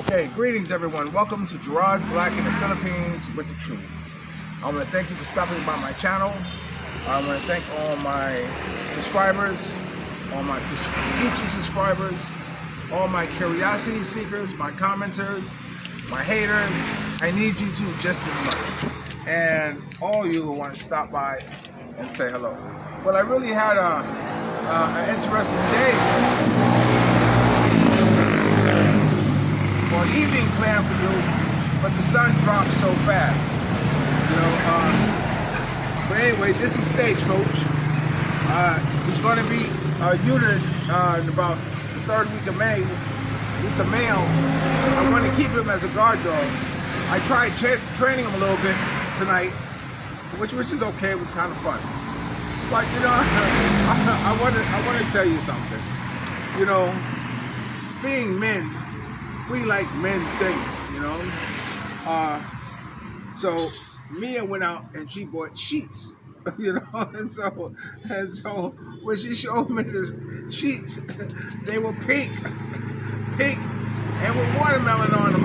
Okay, greetings everyone. Welcome to Gerard Black in the Philippines with the truth. I want to thank you for stopping by my channel. I want to thank all my subscribers, all my future subscribers, all my curiosity seekers, my commenters, my haters. I need you to just as much. And all you who want to stop by and say hello. Well, I really had an interesting day. Or evening plan for you, but the sun drops so fast. But anyway, this is Stagecoach. He's going to be neutered in about the third week of May. He's a male. I want to keep him as a guard dog. I tried training him a little bit tonight, which is okay. It was kind of fun. But I want to tell you something. Being men, we like men things, So Mia went out and she bought sheets, and so when she showed me the sheets, they were pink, and with watermelon on them.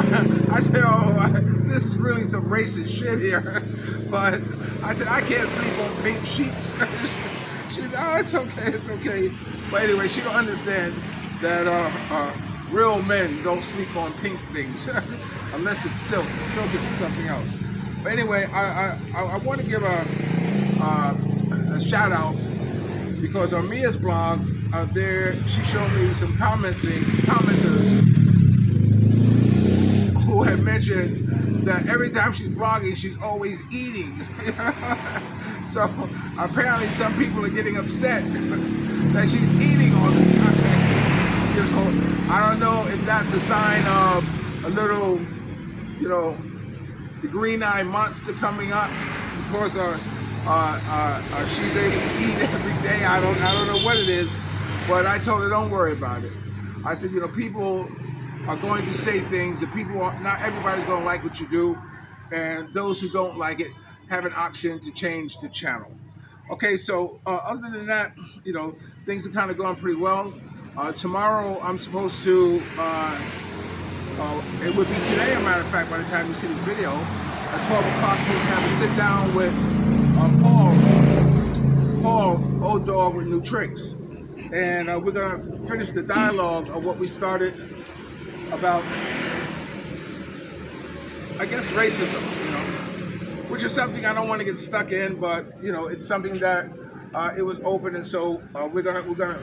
I said, "Oh, this is really some racist shit here." But I said, "I can't sleep on pink sheets." She said, "Oh, it's okay." But anyway, she don't understand that real men don't sleep on pink things unless it's silk. Silk is something else. But anyway, I want to give a shout out because on Mia's blog there she showed me some commenters who had mentioned that every time she's blogging she's always eating. So apparently some people are getting upset that she's eating all the time. I don't know if that's a sign of a little, the green-eyed monster coming up because she's able to eat every day. I don't know what it is, but I told her don't worry about it. I said, people are going to say things, and not everybody's going to like what you do, and those who don't like it have an option to change the channel. Okay, so other than that, things are kind of going pretty well. Tomorrow I'm supposed to, it would be today, as a matter of fact, by the time you see this video, at 12 o'clock, we're going to have a sit down with Paul, Old Dog with New Tricks. And we're going to finish the dialogue of what we started about, I guess, racism, which is something I don't want to get stuck in, but, it's something that it was open, and so we're gonna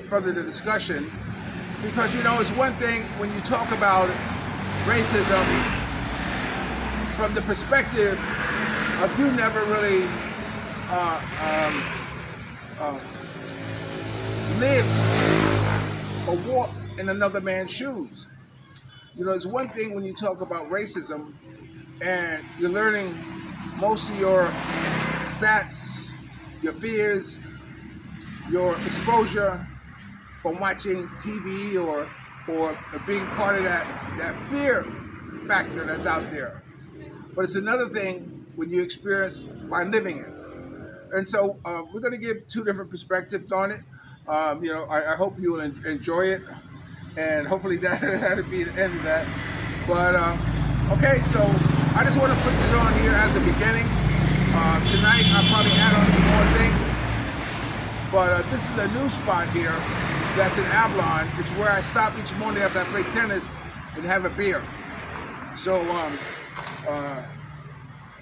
further the discussion because it's one thing when you talk about racism from the perspective of you never really lived or walked in another man's shoes. It's one thing when you talk about racism and you're learning most of your stats, your fears, your exposure from watching TV or being part of that fear factor that's out there. But it's another thing when you experience by living it. And so we're going to give two different perspectives on it. I hope you will enjoy it, and hopefully that'll be the end of that. But okay, so I just want to put this on here as the beginning. Tonight I'll probably add on some more things. But this is a new spot here that's in Avalon. It's where I stop each morning after I play tennis and have a beer. So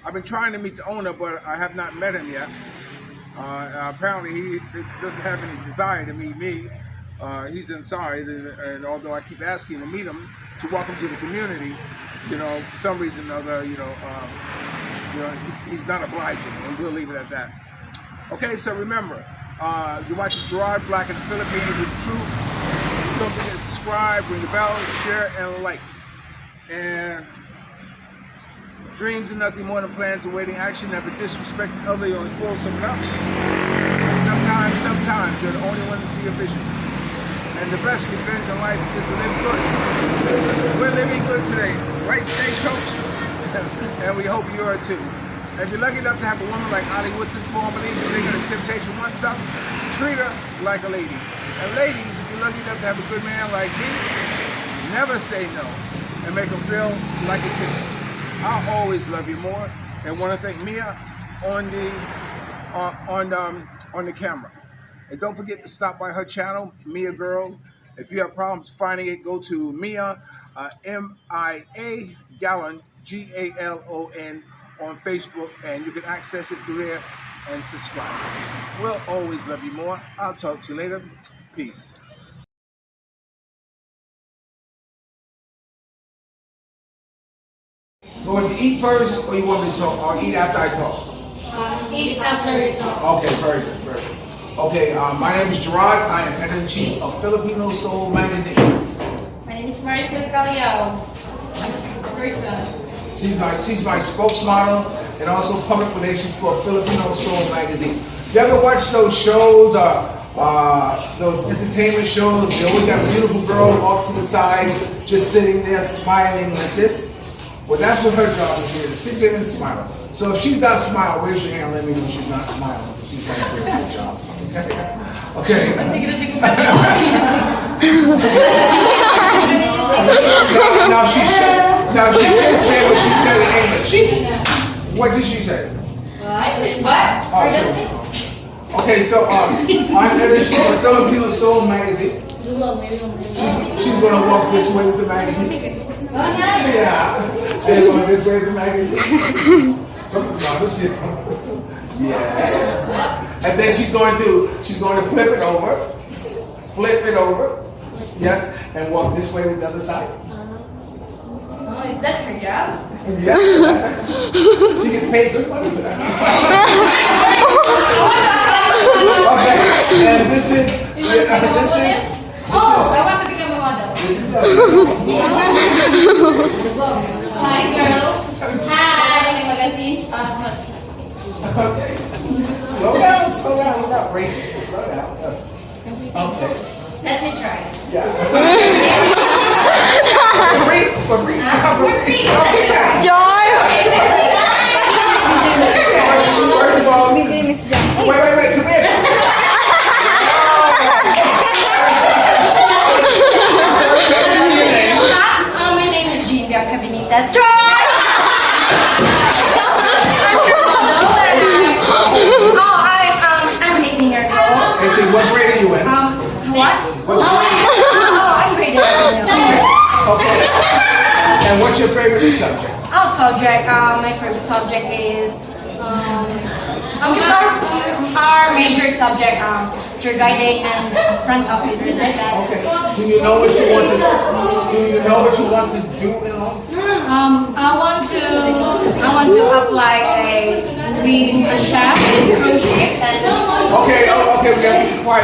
I've been trying to meet the owner, but I have not met him yet. Apparently he doesn't have any desire to meet me. He's inside, and although I keep asking to meet him, to welcome to the community, for some reason or other, he's not obliging, and we'll leave it at that. Okay, so remember, you're watching Gerard Black in the Philippines with the truth. Don't forget to subscribe, ring the bell, share, and like. And dreams are nothing more than plans awaiting action. Never disrespect the other, you only spoil someone else. Sometimes you're the only one to see a vision. And the best revenge in life is to live good. We're living good today, right, Stagecoach? And we hope you are too. If you're lucky enough to have a woman like Ali Woodson, formerly the singer of Temptation One Song, treat her like a lady. And ladies, if you're lucky enough to have a good man like me, never say no. and make them feel like a kid. I'll always love you more, and want to thank Mia on the camera. And don't forget to stop by her channel, Mia Girl. If you have problems finding it, go to Mia, M-I-A Gallon, G-A-L-O-N on Facebook, and you can access it through there and subscribe. We'll always love you more. I'll talk to you later. Peace. Going to eat first, or you want me to talk, or eat after I talk? Eat after we talk. Okay, very good, very good. Okay, my name is Gerard. I am editor-in-chief of Filipino Soul Magazine. My name is Maricel Callao. I'm a spokesperson. She's my spokesmodel and also public relations for Filipino Soul Magazine. You ever watch those shows, those entertainment shows? They always got a beautiful girl off to the side, just sitting there smiling like this. Well, that's what her job is here, to sit there and smile. So if she's not smiling, raise your hand, let me know she's not smiling. She's done a very good job. Okay. Now she should say what she said in English. What did she say? English what? Oh, sure. Okay, so I'm editor of Filipino Soul Magazine. She's gonna walk this way with the magazine. Oh, nice. Yeah. And going this way with the magazine. Yes. And then she's going to flip it over, yes, and walk this way with the other side. Oh, is that her job? Yes. She gets paid good money for that. Okay, and this is. Oh, I want to become a model. This is Hi, girls. Hi, my magazine. okay. Slow down. We're not racing. Slow down. Okay. Let me try. Yeah. For free. Joy! First of all, wait, come here. My name is Gina Cabinitas. I'm 18 years old. Okay, what grade are you in? What? I'm grade 11. Okay. And what's your favorite subject? Subject. My favorite subject is our major subject. Tour guiding and front office. Like that. Okay. Do you know what you want to do? Do you know what you want to do in all? I want to apply being a chef in crochet and Okay, we have to be quiet.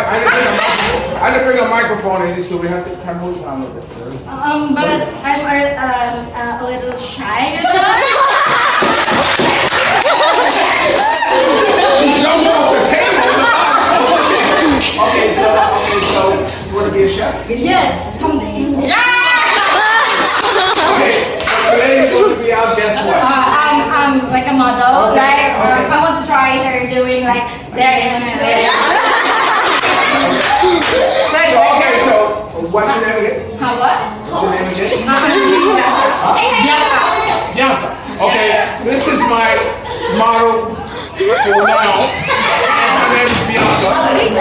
I didn't bring a microphone in, so we have to kind of move around a little bit. but I'm a little shy. She jumped off the table. Okay, so you want to be a chef? Yes, someday. Okay, today you're going to be our guest what? I'm like a model, Okay, right? okay. I want to try her doing like there and there. So what's your name again? What? What's your name again? Bianca. Bianca. Okay, this is my model for now. Her name is Bianca.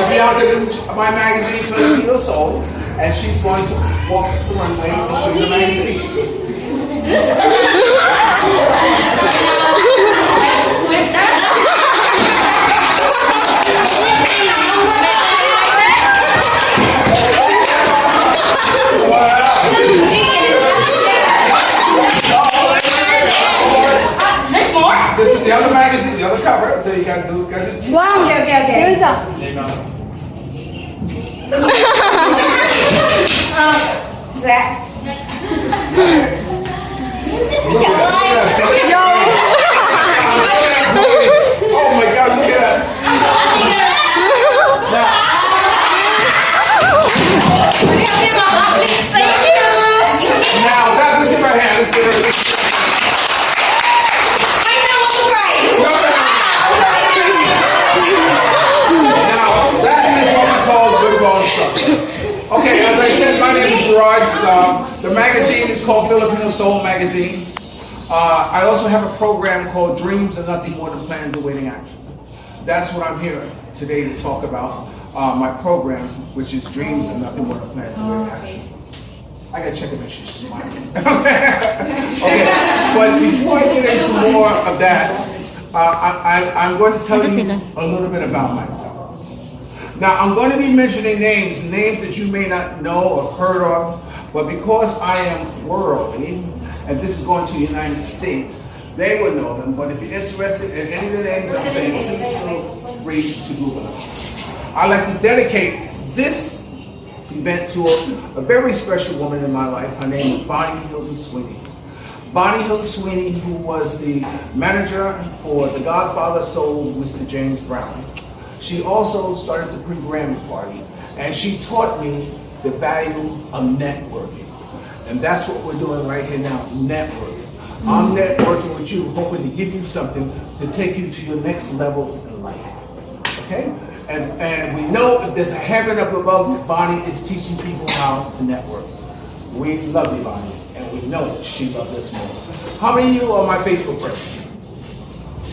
Bianca, this is my magazine, Filipino Soul, and she's going to walk the runway and show you the magazine. There's more? This is the other magazine, the other cover, so you got to do. Wow! Okay. Yun sa. Yo! Oh my God, look at that. Now, that was in my hand. Let's get her. Now, that is what we call good ball instruction. Okay, as I said, my name is Gerard. The magazine is called Filipino Soul Magazine. I also have a program called Dreams Are Nothing More Than Plans Awaiting Action. That's what I'm here today to talk about. My program, which is Dreams Are Nothing More Than Plans Awaiting Action. I gotta check to make sure she's smiling. Okay, but before I get into more of that, I'm going to tell you a little bit about myself. Now, I'm going to be mentioning names that you may not know or heard of, but because I am worldly, and this is going to the United States, they will know them. But if you're interested in any of the names I'm saying, please feel free to Google them. I'd like to dedicate this event to a very special woman in my life. Her name is Bonnie Hilton Sweeney. Bonnie Hilton Sweeney, who was the manager for the Godfather Soul, Mr. James Brown. She also started the pre-Grammy party, and she taught me the value of networking. And that's what we're doing right here now, networking. I'm networking with you, hoping to give you something to take you to your next level in life. Okay? And we know if there's a heaven up above, Bonnie is teaching people how to network. We love you, Bonnie, and we know she loves us more. How many of you are my Facebook friends?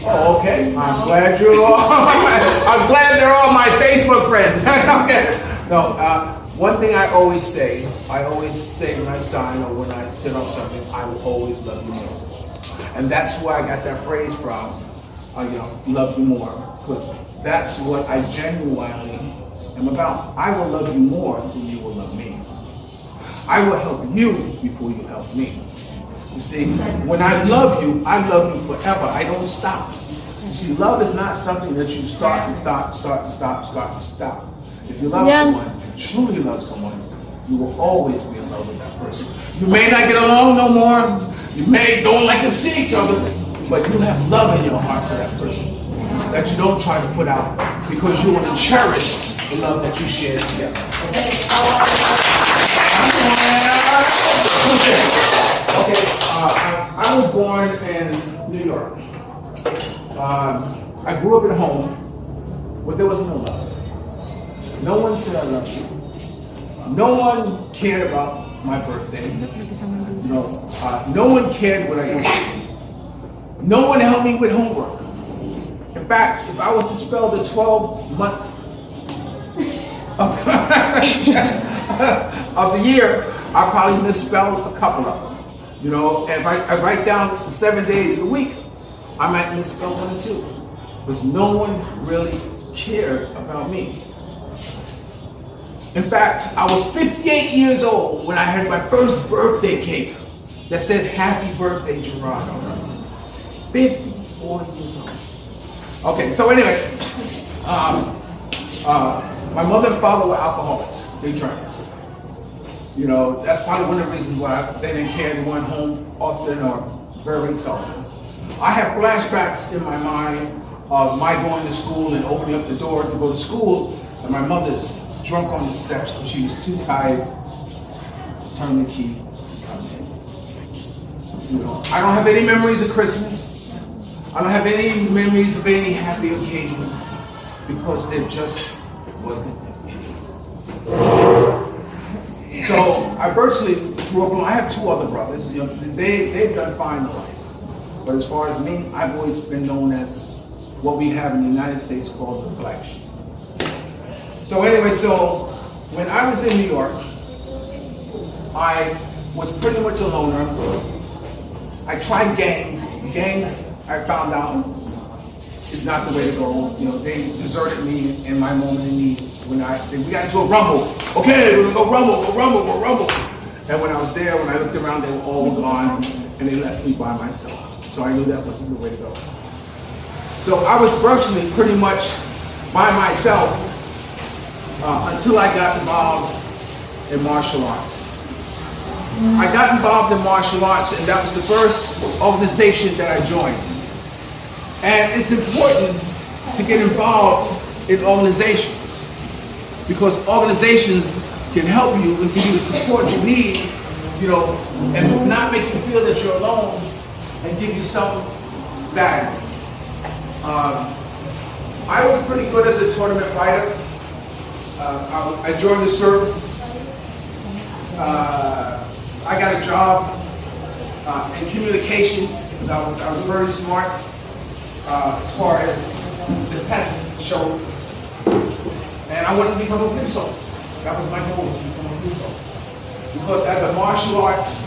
Oh, okay. I'm glad you're all. I'm glad they're all my Facebook friends. Okay. No, one thing I always say when I sign or when I set up something, I will always love you more. And that's where I got that phrase from. Love you more, because that's what I genuinely am about. I will love you more than you will love me. I will help you before you help me. You see, when I love you forever. I don't stop. You see, love is not something that you start and stop. If you love someone, you truly love someone, you will always be in love with that person. You may not get along no more. You may don't like to see each other, but you have love in your heart for that person that you don't try to put out, because you want to cherish the love that you share together. I was born in New York. I grew up at home where there was no love. No one said I love you. No one cared about my birthday. No one cared what I did. No one helped me with homework. In fact, if I was to spell the 12 months of the year, I probably misspelled a couple of them. And if I write down 7 days of the week, I might misspell 1 or 2, because no one really cared about me. In fact, I was 58 years old when I had my first birthday cake that said "Happy Birthday, Gerard" on it. 54 years old. Okay, so anyway, my mother and father were alcoholics. They drank. That's probably one of the reasons why they didn't care. They weren't home often or very seldom. I have flashbacks in my mind of my going to school and opening up the door to go to school, and my mother's drunk on the steps because she was too tired to turn the key to come in. I don't have any memories of Christmas. I don't have any memories of any happy occasions, because there just wasn't any. So I virtually grew up alone. I have 2 other brothers. They've done fine in life. But as far as me, I've always been known as what we have in the United States called the black sheep. So anyway, when I was in New York, I was pretty much a loner. I tried gangs. Gangs, I found out, is not the way to go. They deserted me in my moment of need. We got into a rumble. Okay, we're gonna go rumble. And when I was there, when I looked around, they were all gone, and they left me by myself. So I knew that wasn't the way to go. So I was virtually pretty much by myself until I got involved in martial arts. I got involved in martial arts, and that was the first organization that I joined. And it's important to get involved in organizations, because organizations can help you and give you the support you need, and not make you feel that you're alone, and give you some value. I was pretty good as a tournament fighter. I joined the service I got a job in communications. I was very smart as far as the test showed. And I wanted to become a police officer. That was my goal, to become a police officer. Because as a martial arts,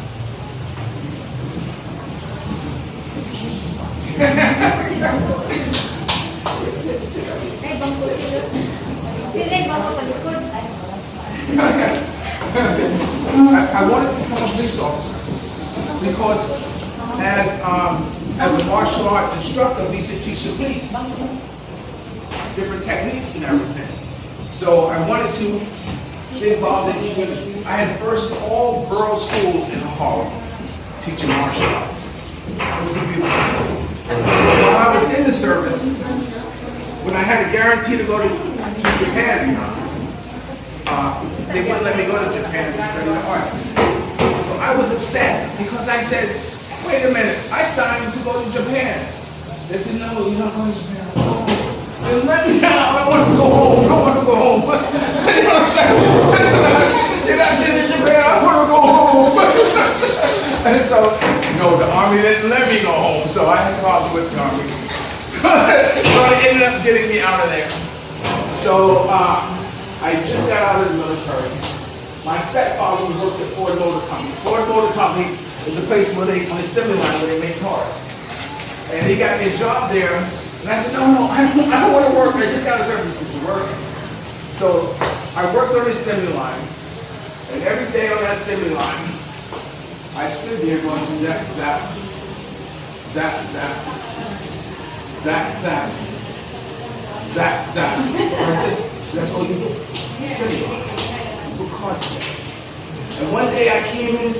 I wanted to become a police officer because as a martial arts instructor, we used to teach the police different techniques and everything. So I wanted to get involved in even, I had first all-girls school in Harlem teaching martial arts. It was a beautiful thing. While I was in the service, when I had a guarantee to go to Japan, they wouldn't let me go to Japan to study the arts. So I was upset because I said, wait a minute, I signed to go to Japan. They said, no, you're not going to Japan. I said, oh, then let me out. I want to go home. I want to go home. You're not sitting in Japan. I want to go home. And so, no, the Army didn't let me go home. So I had to go with the Army. So they ended up getting me out of there. So I just got out of the military. My stepfather worked at Ford Motor Company. Ford Motor Company is a place where they, on the assembly line where they make cars. And he got me a job there. And I said, no, I don't want to work. I just got a service to work. So I worked on the assembly line. And every day on that assembly line, I stood there going zap, zap, zap, zap, zap, zap, zap, zap. That's all you do. Assembly line. You put cards there. And one day I came in,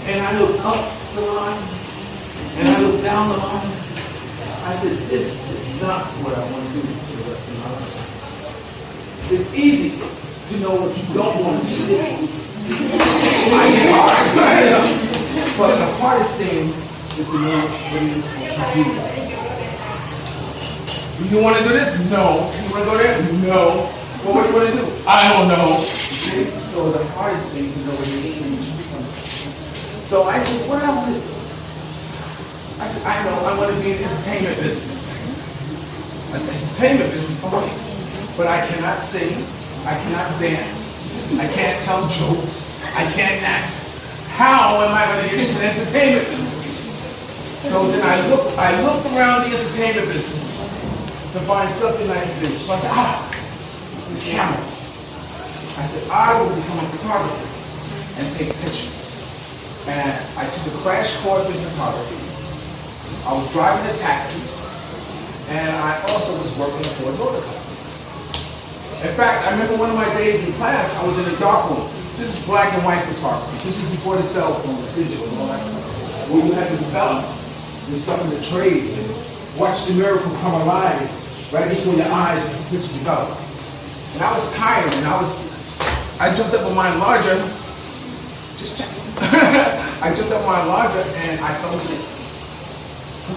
and I looked up the line, and I looked down the line. I said, this is not what I want to do for the rest of my life. It's easy to know what you don't want to do. I get hard, right? But the hardest thing is to know what it is what you do. Do you want to do this? No. You want to go there? No. Well, what do you want to do? I don't know. So the hardest thing is to know what it is what you do. So I said, what do I want to do? I said, I know, I want to be in the entertainment business. An entertainment business, but I cannot sing, I cannot dance, I can't tell jokes, I can't act. How am I going to get into the entertainment business? So then I looked around the entertainment business to find something I can do. So I said, the camera. I said, I will become a photographer and take pictures. And I took a crash course in photography. I was driving a taxi, and I also was working for a motor company. In fact, I remember one of my days in class, I was in a dark room. This is black and white photography. This is before the cell phone, the digital, and all that stuff. Where you had to develop the stuff in the trays and watch the miracle come alive right before your eyes as the picture developed. And I was tired, and I jumped up on my enlarger, just check. I jumped up on my enlarger, and I fell asleep.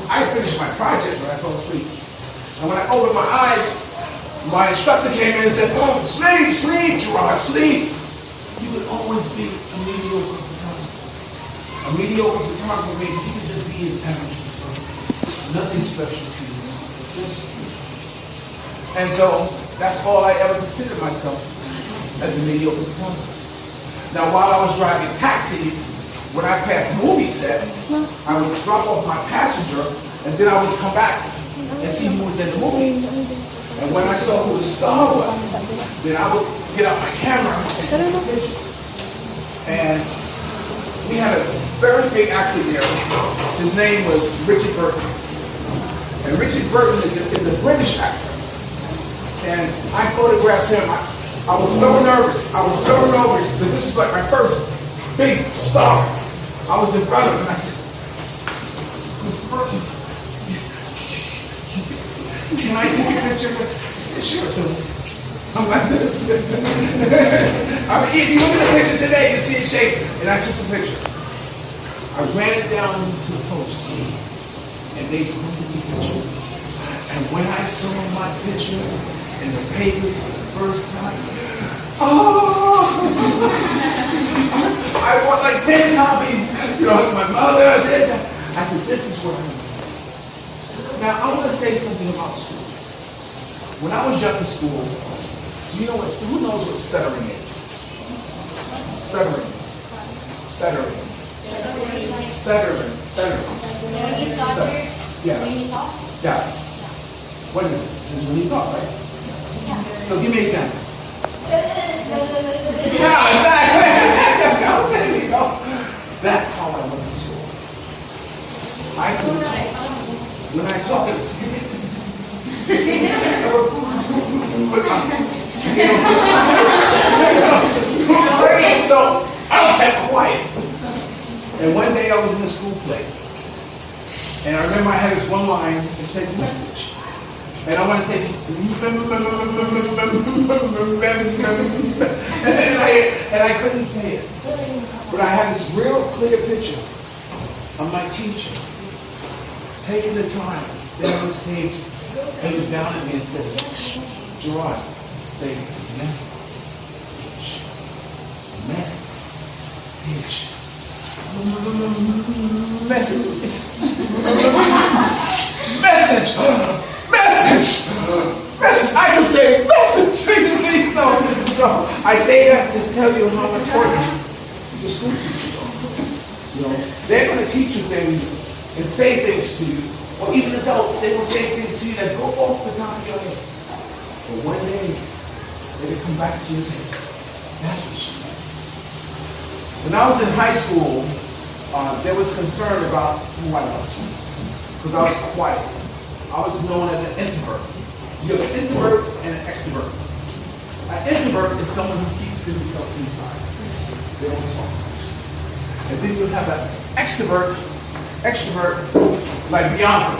I finished my project, but I fell asleep. And when I opened my eyes, my instructor came in and said, oh, sleep, sleep, Gerard, sleep. You would always be a mediocre photographer. A mediocre photographer means you could just be an average photographer. Nothing special to you. Just. And so that's all I ever considered myself, as a mediocre photographer. Now, while I was driving taxis, when I passed movie sets, I would drop off my passenger, and then I would come back and see who was in the movies. And when I saw who the star was, then I would get out my camera and take pictures. And we had a very big actor there. His name was Richard Burton. And Richard Burton is a British actor. And I photographed him. I was so nervous. But this is like my first big star. I was in front of him and I said, Mr. Burton, can I take a picture? He said, sure. So I'm like this. I mean, if you look at the picture today, you see it shaking. And I took the picture. I ran it down to the post and they printed the picture. And when I saw my picture in the papers for the first time, oh! like 10 copies. You know, my mother, this. I said, this is what I need. Now, I want to say something about school. When I was young in school, you know what, who knows what stuttering is? Stuttering. Stuttering. Stuttering. Stuttering. When you stutter, Yeah. when you talk. Yeah. What is it? It's when you talk, right? Yeah. So give me an example. Yeah, exactly. There you go. That's how I was in school. I could, when I talk, so I kept quiet. And one day I was in a school play. And I remember I had this one line that said message. And I want to say, and I couldn't say it. But I had this real clear picture of my teacher taking the time to stand on the stage and look down at me and says, Gerard, say, mess, message. I can say message. So I say that to tell you how important your school teachers are. You know, they're going to teach you things and say things to you, or even adults, they will say things to you that go off the top of your head. But one day, they will come back to you and say, that's what she meant. When I was in high school, there was concern about who I was, because I was quiet. I was known as an introvert. You have an introvert and an extrovert. An introvert is someone who keeps to himself inside. They don't talk much. And then you have an extrovert, like Bianca.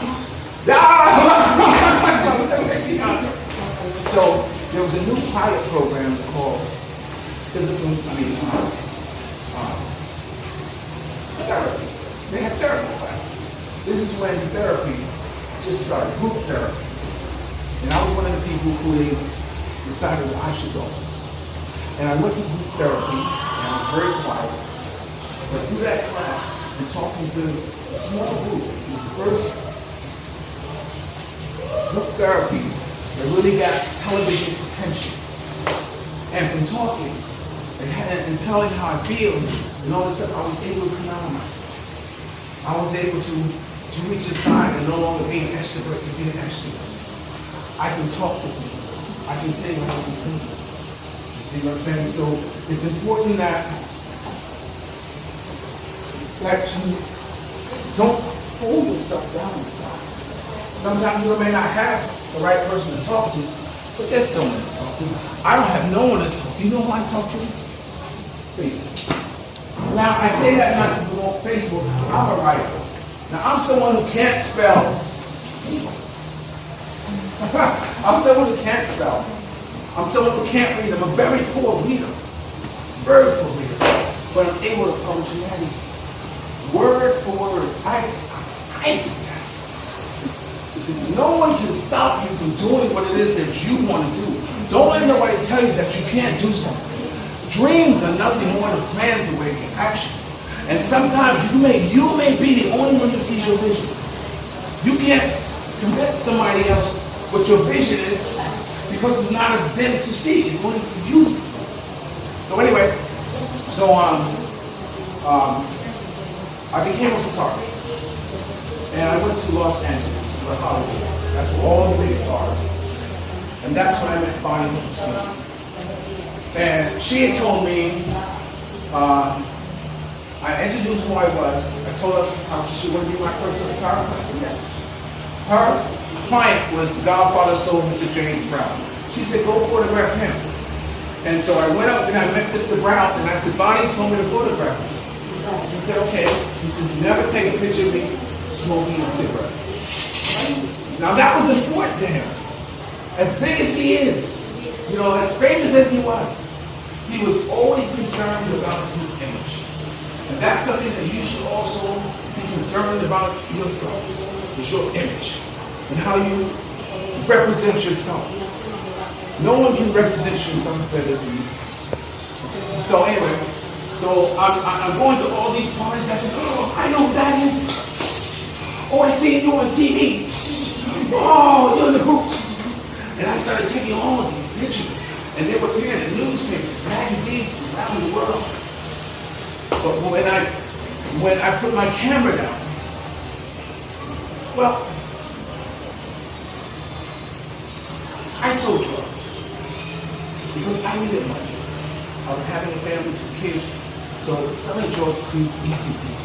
So there was a new pilot program called therapy. They have therapy classes. This is when therapy just started, group therapy. And I was one of the people who they decided I should go. And I went to group therapy, and I was very quiet. But through that class, and talking to a small group, it was the first group therapy that really got television attention. And from talking and telling how I feel, and all of a sudden I was able to come out of myself. I was able to reach aside and no longer be an extrovert and be an extrovert. I can talk to people. I can say what I can say. You see what I'm saying? So it's important that you don't hold yourself down inside. Sometimes you may not have the right person to talk to, but there's someone to talk to. I don't have no one to talk to. You know who I talk to? Facebook. Now, I say that not to promote Facebook. I'm a writer. Now, I'm someone who can't spell. I'm someone who can't spell. I'm someone who can't read. I'm a very poor reader. Very poor reader. But I'm able to publish a magazine. Word for word. I do that. No one can stop you from doing what it is that you want to do. Don't let nobody tell you that you can't do something. Dreams are nothing more than plans awaiting action. And sometimes you may be the only one that sees your vision. You can't convince somebody else what your vision is because it's not of them to see. It's only for you to see. So anyway, I became a photographer. And I went to Los Angeles for Hollywood. That's where all the big stars. And that's when I met Bonnie Houston. And she had told me, I introduced who I was. I told her how she wanted to be my personal photographer. I said, yes. Her client was the Godfather soul, Mr. James Brown. She said, go photograph him. And so I went up and I met Mr. Brown, and I said, Bonnie told me to photograph him. He said, okay. He said, never take a picture of me smoking a cigarette. Now that was important to him. As big as he is, you know, as famous as he was always concerned about his image. And that's something that you should also be concerned about yourself, is your image and how you represent yourself. No one can represent yourself better than you. So anyway, So I'm going to all these parties. I said, oh, I know who that is. Oh, I seen you on TV. Oh, you're in the group. And I started taking all of these pictures. And they were appearing in newspapers, magazines from around the world. But when I put my camera down, well, I sold drugs because I needed money. I was having a family, 2 kids, so selling drugs seemed easy for me.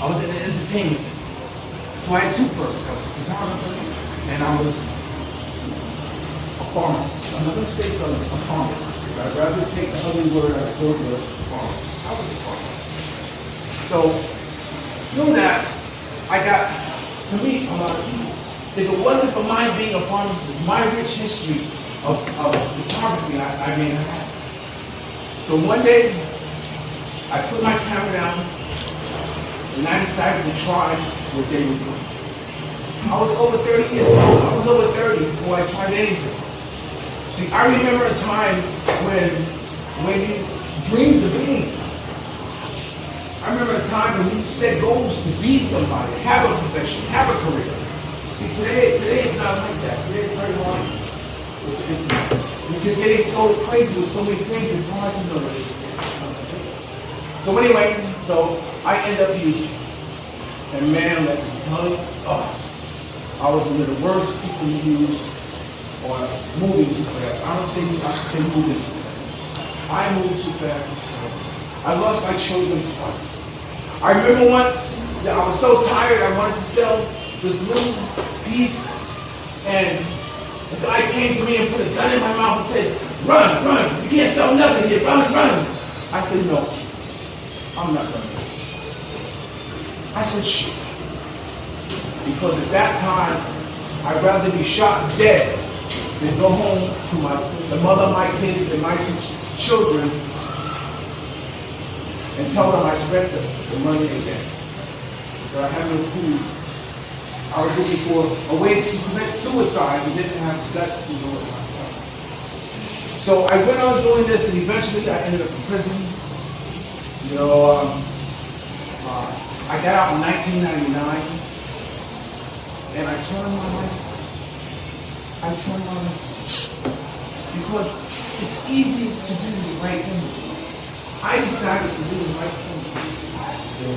I was in the entertainment business, so I had 2 purposes. I was a photographer and I was a pharmacist. I'm not going to say something, a pharmacist, because I'd rather take the ugly word out of Georgia, pharmacist. I was a pharmacist. So, through that, I got to meet a lot of people. If it wasn't for my being a pharmacist, my rich history of photography, I may not have. So one day, I put my camera down, and I decided to try what they were doing. I was over 30 years old. I was over 30 before I tried anything. See, I remember a time when you dreamed of being something. I remember a time when you set goals to be somebody, have a profession, have a career. See, today it's not like that. Today it's very hard with the internet. You're getting so crazy with so many things, it's hard to know what it is. So anyway, I end up using it. And man, let me tell you, I was one of the worst people to use or moving too fast. I don't say I moving too fast. I moved too fast. I lost my children twice. I remember once that I was so tired I wanted to sell this little piece, and the guy came to me and put a gun in my mouth and said, run, run, you can't sell nothing here, run, run. I said, no, I'm not running. I said, shoot. Because at that time, I'd rather be shot dead than go home to the mother of my kids and my 2 children and tell them I spent the money again. That I had no food. I was looking for a way to commit suicide and didn't have the guts to do it myself. So I went on doing this, and eventually I ended up in prison. You know, I got out in 1999, and I turned my life. I turned my life because it's easy to do the right thing. I decided to do the right thing. So,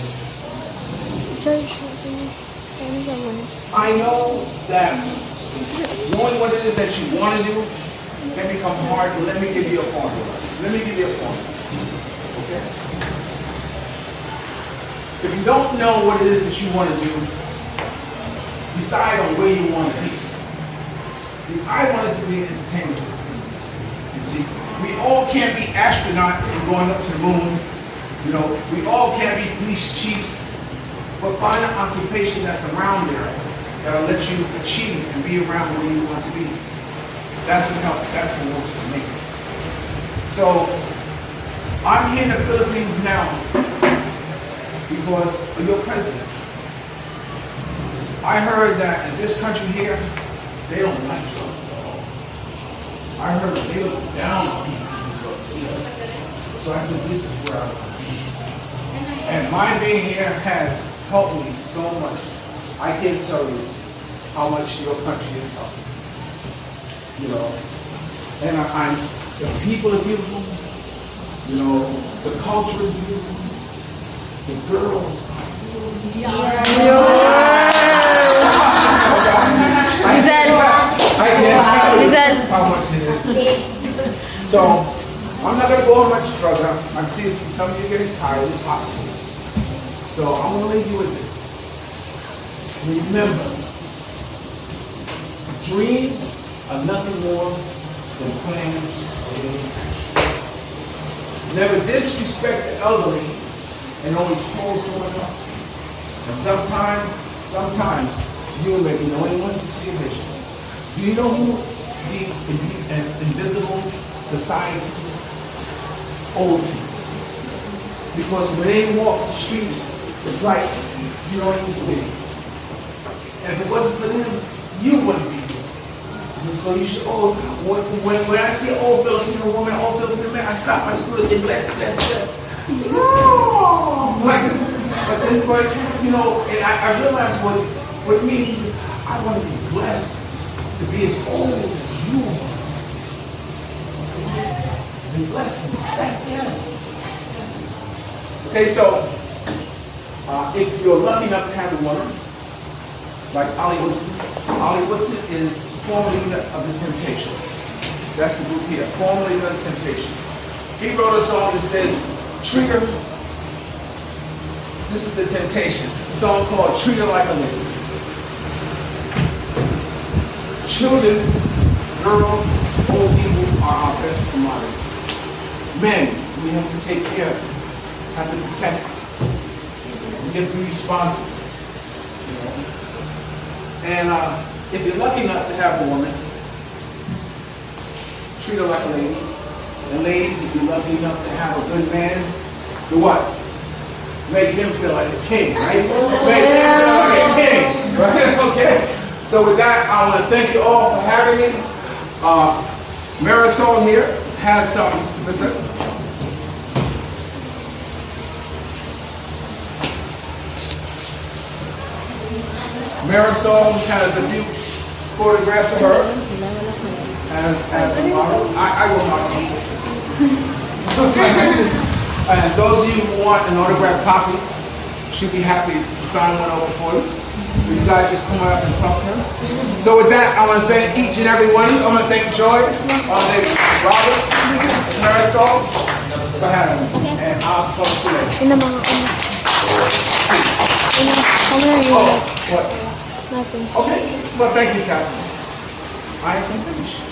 I know that knowing what it is that you want to do can become hard, but let me give you a formula. Let me give you a formula. Okay? If you don't know what it is that you want to do, decide on where you want to be. See, I wanted to be in entertainment business. You see, we all can't be astronauts and going up to the moon. You know, we all can't be police chiefs, but find an occupation that's around there that'll let you achieve and be around where you want to be. That's what helps. That's what works for me. So I'm here in the Philippines now because of your president. I heard that in this country here, they don't like drugs at all. I heard that they look down on people who do drugs here. So I said, this is where I want to be. And my being here has helped me so much. I can't tell you how much your country has helped me. You know, and the people are beautiful. You know, the culture is beautiful. The girls are beautiful. I can't tell you how much it is. So, I'm not going to go much further. I'm seeing some of you getting tired. It's hot. So, I'm going to leave you with this. Remember, dreams are nothing more than plans in action. Never disrespect the elderly and always pull someone up. And sometimes you may be the only one to see a vision. Do you know who the invisible society is? Old people. Because when they walk the street, it's like you don't even see it. And if it wasn't for them, you wouldn't be here. And so you should, when I see an old Filipino woman, old Filipino man, I stop my scooter and say, bless, bless, bless. Oh, like this. But you know, and I realized what it means. I want to be blessed to be as old as you are. See? Be blessed and respect, yes. Okay, so if you're lucky enough to have a woman, like Ollie Woodson is former leader of the Temptations. That's the group here, former leader of the Temptations. He wrote a song that says, treat her. This is the Temptations. A song called Treat Her Like a Lady. Children, girls, old people are our best commodities. Men, we have to take care of them, have to protect them. We have to be responsible. You know? And if you're lucky enough to have a woman, treat her like a lady. And ladies, if you're lucky enough to have a good man, do what? Make him feel like a king, right? Make him feel like a king, right? Okay? So with that, I want to thank you all for having me. Marisol here has some, listen. Marisol has a few photographs of her as a model. I will model. And those of you who want an autographed copy, she'll be happy to sign one over for you. So you guys just come up and talk to her. So with that, I want to thank each and every one of you. I want to thank Joy, I want to thank Robert, Marisol for having me. And I'll talk to you later. Oh, what? Nothing. Okay. Well, thank you, Captain. I can finish.